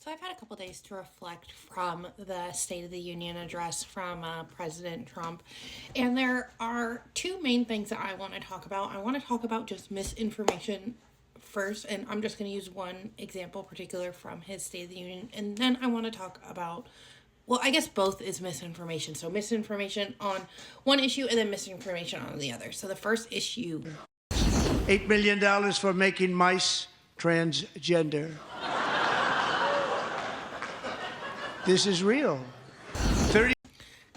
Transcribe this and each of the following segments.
So I've had a couple days to reflect from the State of the Union address from President Trump. And there are two main things that I want to talk about. I want to talk about just misinformation first, and I'm just going to use one example particular from his State of the Union. And then I want to talk about, well, I guess both is misinformation. So misinformation on one issue and then misinformation on the other. So the first issue, $8 million for making mice transgender. This is real. 30.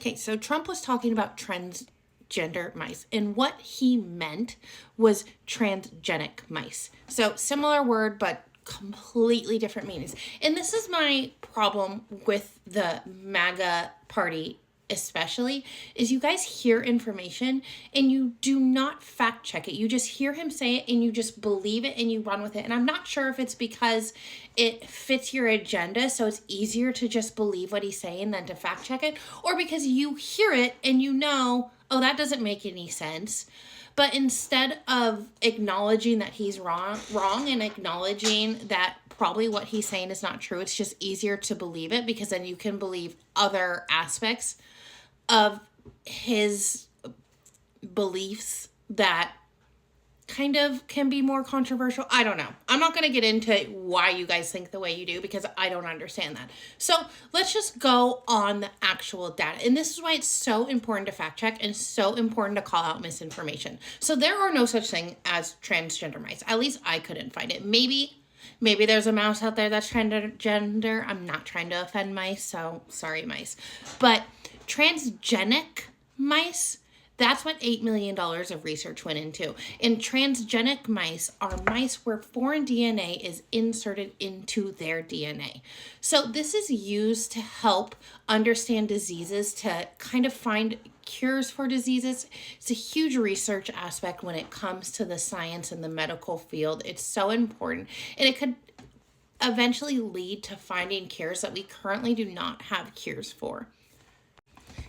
Okay, so Trump was talking about transgender mice, and what he meant was transgenic mice. So similar word, but completely different meanings. And this is my problem with the MAGA party especially, is you guys hear information and you do not fact check it. You just hear him say it and you just believe it and you run with it. And I'm not sure if it's because it fits your agenda, so it's easier to just believe what he's saying than to fact check it, or because you hear it and you know, oh, that doesn't make any sense. But instead of acknowledging that he's wrong and acknowledging that probably what he's saying is not true, it's just easier to believe it because then you can believe other aspects of his beliefs that kind of can be more controversial. I don't know. I'm not going to get into why you guys think the way you do because I don't understand that. So let's just go on the actual data. And this is why it's so important to fact check and so important to call out misinformation. So there are no such thing as transgender mice. At least I couldn't find it. Maybe there's a mouse out there that's transgender. I'm not trying to offend mice, so sorry, mice. But transgenic mice, that's what $8 million of research went into. And transgenic mice are mice where foreign DNA is inserted into their DNA. So this is used to help understand diseases, to kind of find cures for diseases. It's a huge research aspect when it comes to the science and the medical field. It's so important. And it could eventually lead to finding cures that we currently do not have cures for.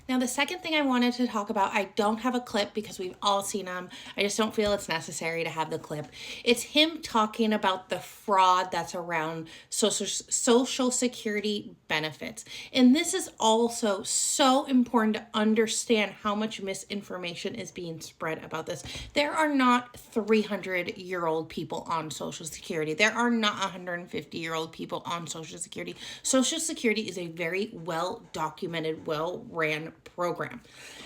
Now, the second thing I wanted to talk about, I don't have a clip because we've all seen him. I just don't feel it's necessary to have the clip. It's him talking about the fraud that's around Social Security benefits. And this is also so important to understand how much misinformation is being spread about this. There are not 300-year-old people on Social Security. There are not 150-year-old people on Social Security. Social Security is a very well-documented, well-ran program.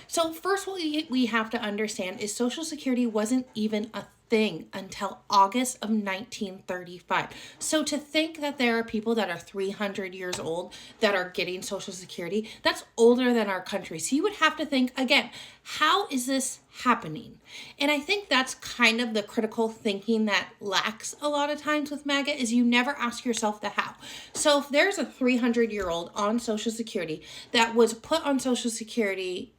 So first, what we have to understand is Social Security wasn't even a thing until August of 1935. So to think that there are people that are 300 years old that are getting Social Security, that's older than our country. So you would have to think, again, how is this happening? And I think that's kind of the critical thinking that lacks a lot of times with MAGA, is you never ask yourself the how. So if there's a 300-year-old on Social Security that was put on Social Security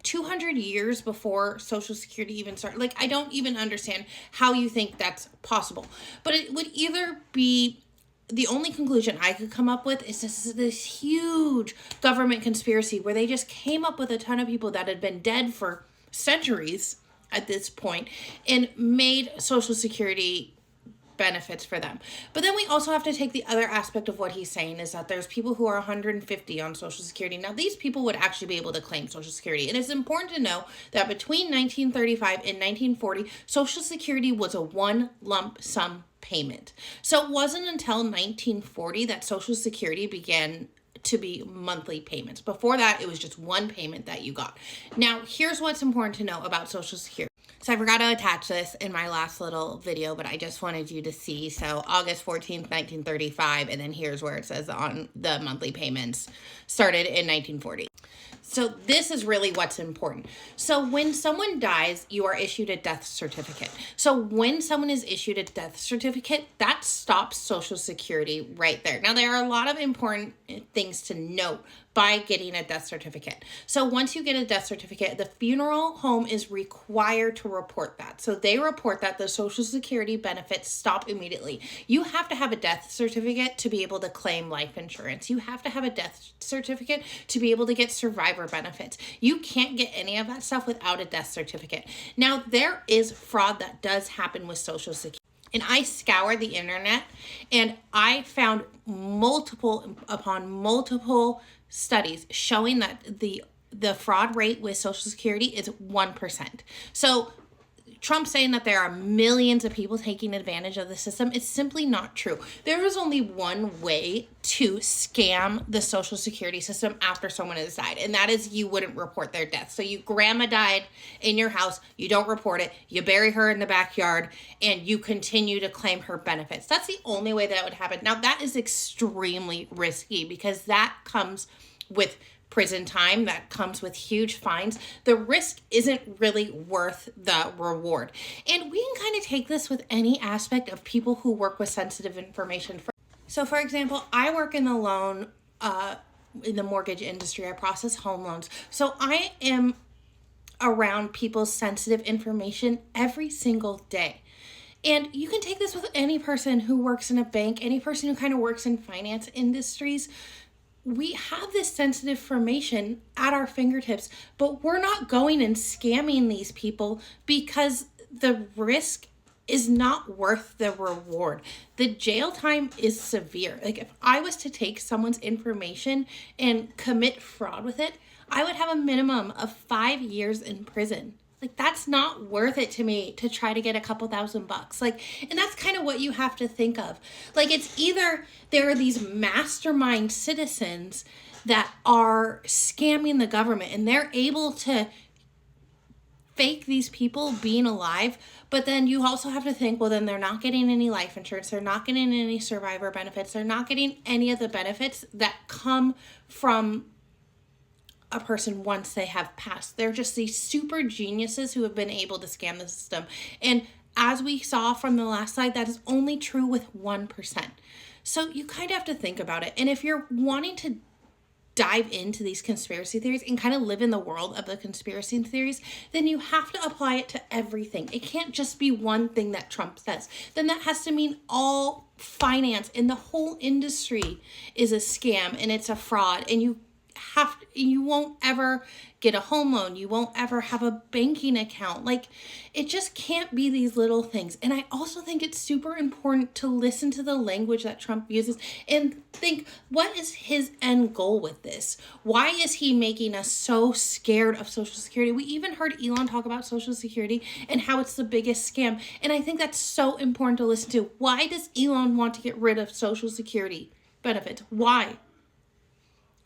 200 years before Social Security even started. Like, I don't even understand how you think that's possible. But it would either be, the only conclusion I could come up with is this huge government conspiracy where they just came up with a ton of people that had been dead for centuries at this point and made Social Security benefits for them. But then we also have to take the other aspect of what he's saying, is that there's people who are 150 on Social Security. Now, these people would actually be able to claim Social Security. And it's important to know that between 1935 and 1940, Social Security was a one lump sum payment. So it wasn't until 1940 that Social Security began to be monthly payments. Before that, it was just one payment that you got. Now, here's what's important to know about Social Security. So I forgot to attach this in my last little video, but I just wanted you to see. So August 14th, 1935, and then here's where it says on the monthly payments started in 1940. So this is really what's important. So when someone dies, you are issued a death certificate. So when someone is issued a death certificate, that stops Social Security right there. Now, there are a lot of important things to note by getting a death certificate. So once you get a death certificate, the funeral home is required to report that. So they report that the Social Security benefits stop immediately. You have to have a death certificate to be able to claim life insurance. You have to have a death certificate to be able to get survivor benefits. You can't get any of that stuff without a death certificate. Now, there is fraud that does happen with Social Security. And I scoured the internet and I found multiple upon multiple studies showing that the fraud rate with Social Security is 1%. So Trump saying that there are millions of people taking advantage of the system is simply not true. There is only one way to scam the Social Security system after someone has died, and that is you wouldn't report their death. So your grandma died in your house, you don't report it, you bury her in the backyard, and you continue to claim her benefits. That's the only way that would happen. Now, that is extremely risky because that comes with prison time, that comes with huge fines. The risk isn't really worth the reward. And we can kind of take this with any aspect of people who work with sensitive information. So for example, I work in in the mortgage industry. I process home loans. So I am around people's sensitive information every single day. And you can take this with any person who works in a bank, any person who kind of works in finance industries. We have this sensitive information at our fingertips, but we're not going and scamming these people because the risk is not worth the reward. The jail time is severe. Like if I was to take someone's information and commit fraud with it, I would have a minimum of 5 years in prison. Like that's not worth it to me to try to get a couple $1,000. Like, and that's kind of what you have to think of. Like it's either there are these mastermind citizens that are scamming the government and they're able to fake these people being alive, but then you also have to think, well, then they're not getting any life insurance, they're not getting any survivor benefits, they're not getting any of the benefits that come from a person once they have passed. They're just these super geniuses who have been able to scam the system. And as we saw from the last slide, that is only true with 1%. So you kind of have to think about it. And if you're wanting to dive into these conspiracy theories and kind of live in the world of the conspiracy theories, then you have to apply it to everything. It can't just be one thing that Trump says. Then that has to mean all finance and the whole industry is a scam and it's a fraud, and you won't ever get a home loan. You won't ever have a banking account. Like it just can't be these little things. And I also think it's super important to listen to the language that Trump uses and think, what is his end goal with this? Why is he making us so scared of Social Security? We even heard Elon talk about Social Security and how it's the biggest scam. And I think that's so important to listen to. Why does Elon want to get rid of Social Security benefits? Why?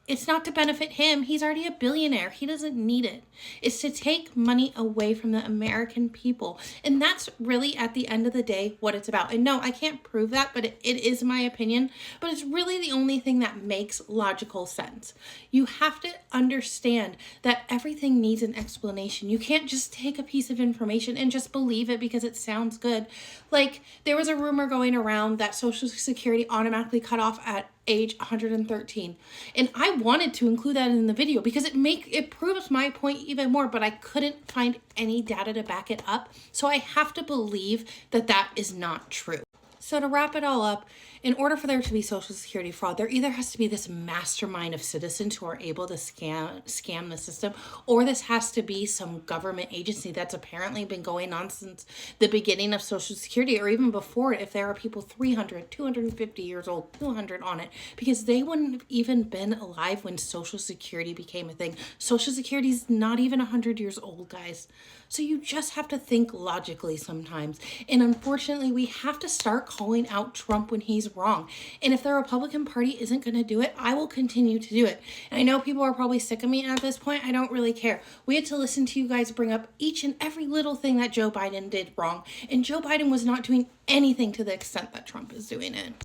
It's not to benefit him. He's already a billionaire. He doesn't need it. It's to take money away from the American people. And that's really, at the end of the day, what it's about. And no, I can't prove that, but it is my opinion. But it's really the only thing that makes logical sense. You have to understand that everything needs an explanation. You can't just take a piece of information and just believe it because it sounds good. Like, there was a rumor going around that Social Security automatically cut off at age 113, and I wanted to include that in the video because it proves my point even more, but I couldn't find any data to back it up, so I have to believe that that is not true. So to wrap it all up, in order for there to be Social Security fraud, there either has to be this mastermind of citizens who are able to scam the system, or this has to be some government agency that's apparently been going on since the beginning of Social Security, or even before it, if there are people 300, 250 years old, 200 on it, because they wouldn't have even been alive when Social Security became a thing. Social Security is not even 100 years old, guys. So you just have to think logically sometimes. And unfortunately, we have to start calling out Trump when he's wrong. And if the Republican Party isn't going to do it, I will continue to do it. And I know people are probably sick of me at this point. I don't really care. We had to listen to you guys bring up each and every little thing that Joe Biden did wrong. And Joe Biden was not doing anything to the extent that Trump is doing it.